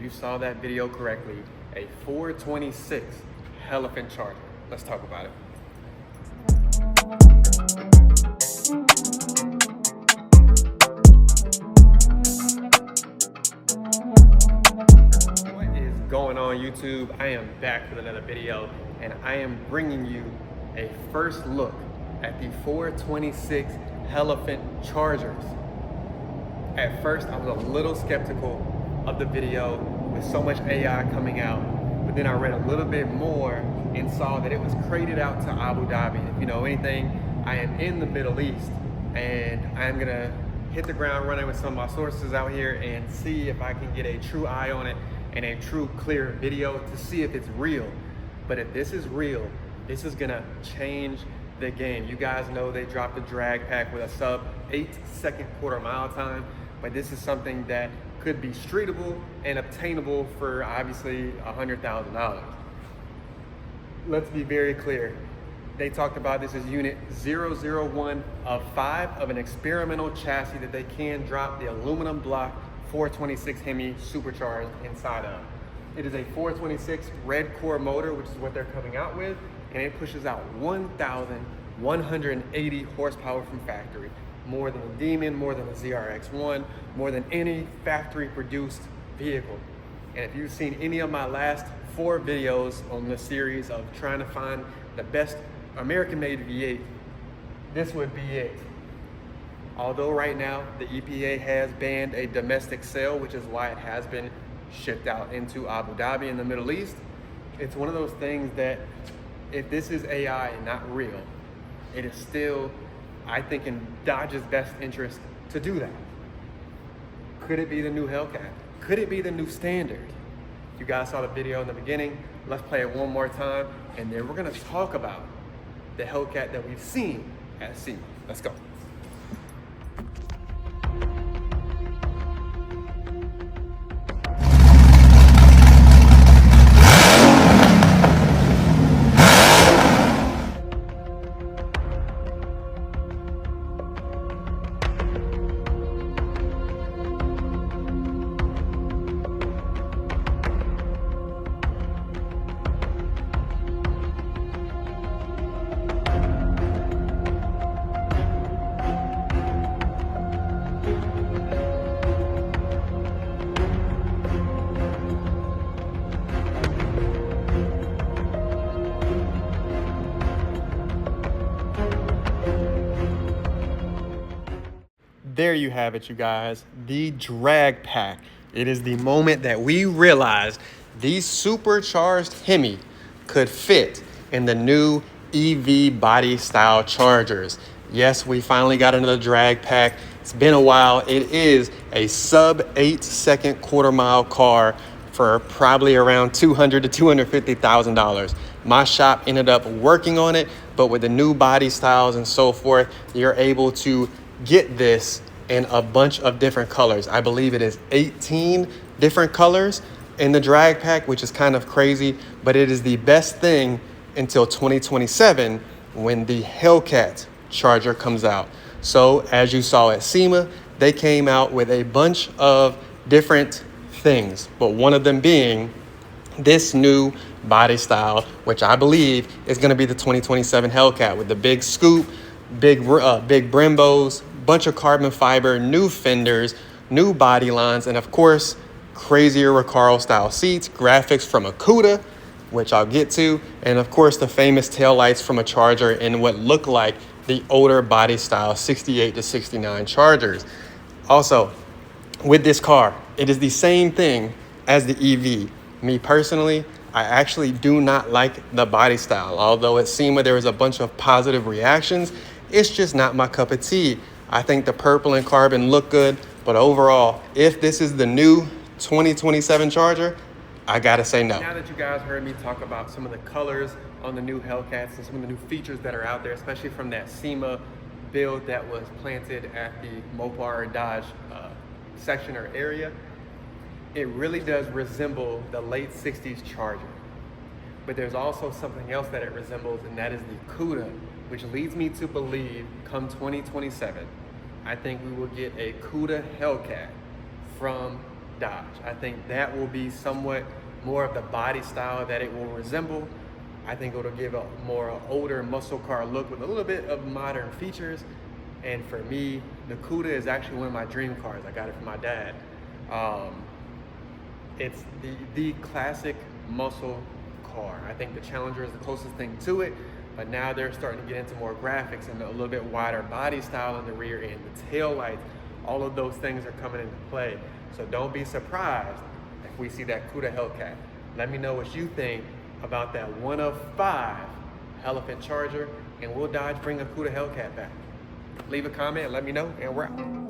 you saw that video correctly, a 426 Hellephant Charger. Let's talk about it. What is going on, YouTube? I am back with another video, and I am bringing you a first look at the 426 Hellephant Chargers. At first, I was a little skeptical of the video with so much AI coming out, but then I read a little bit more and saw that it was crated out to Abu Dhabi. If you know anything, I am in the Middle East, and I'm gonna hit the ground running with some of my sources out here and see if I can get a true eye on it and a true clear video to see if it's real. But if this is real, this is gonna change the game. You guys know they dropped a drag pack with a sub 8-second quarter mile time, but this is something that could be streetable and obtainable for obviously $100,000. Let's be very clear. They talked about this as unit 001 of 5 of an experimental chassis that they can drop the aluminum block 426 Hemi supercharged inside of. It is a 426 red core motor, which is what they're coming out with, and it pushes out 1,180 horsepower from factory. More than a Demon, more than a ZRX-1, more than any factory produced vehicle. And if you've seen any of my last 4 videos on the series of trying to find the best American-made V8, this would be it. Although right now the EPA has banned a domestic sale, which is why it has been shipped out into Abu Dhabi in the Middle East, it's one of those things that if this is AI and not real, it is still, I think, in Dodge's best interest to do that. Could it be the new Hellcat? Could it be the new standard? You guys saw the video in the beginning. Let's play it one more time, and then we're gonna talk about the Hellcat that we've seen at SEMA. Let's go. There you have it, you guys, the drag pack. It is the moment that we realized these supercharged Hemi could fit in the new EV body style Chargers. Yes, we finally got another drag pack. It's been a while. It is a sub 8-second quarter mile car for probably around $200,000 to $250,000. My shop ended up working on it, but with the new body styles and so forth, you're able to get this in a bunch of different colors. I believe it is 18 different colors in the drag pack, which is kind of crazy, but it is the best thing until 2027 when the Hellcat Charger comes out. So as you saw at SEMA, they came out with a bunch of different things, but one of them being this new body style, which I believe is gonna be the 2027 Hellcat with the big scoop, big Brembos, bunch of carbon fiber, new fenders, new body lines, and of course, crazier Recaro style seats, graphics from a Cuda, which I'll get to, and of course the famous taillights from a Charger in what look like the older body style 68 to 69 Chargers. Also, with this car, it is the same thing as the EV. Me personally, I actually do not like the body style. Although at SEMA there was a bunch of positive reactions, it's just not my cup of tea. I think the purple and carbon look good, but overall, if this is the new 2027 Charger, I gotta say no. Now that you guys heard me talk about some of the colors on the new Hellcats and some of the new features that are out there, especially from that SEMA build that was planted at the Mopar Dodge section or area, it really does resemble the late 60s Charger. But there's also something else that it resembles, and that is the Cuda, which leads me to believe come 2027, I think we will get a Cuda Hellcat from Dodge. I think that will be somewhat more of the body style that it will resemble. I think it'll give a more older muscle car look with a little bit of modern features. And for me, the Cuda is actually one of my dream cars. I got it from my dad. It's the classic muscle car. I think the Challenger is the closest thing to it, but now they're starting to get into more graphics and a little bit wider body style in the rear end, the tail lights, all of those things are coming into play. So don't be surprised if we see that Cuda Hellcat. Let me know what you think about that 1 of 5 Hellephant Charger, and will Dodge bring a Cuda Hellcat back? Leave a comment and let me know, and we're out.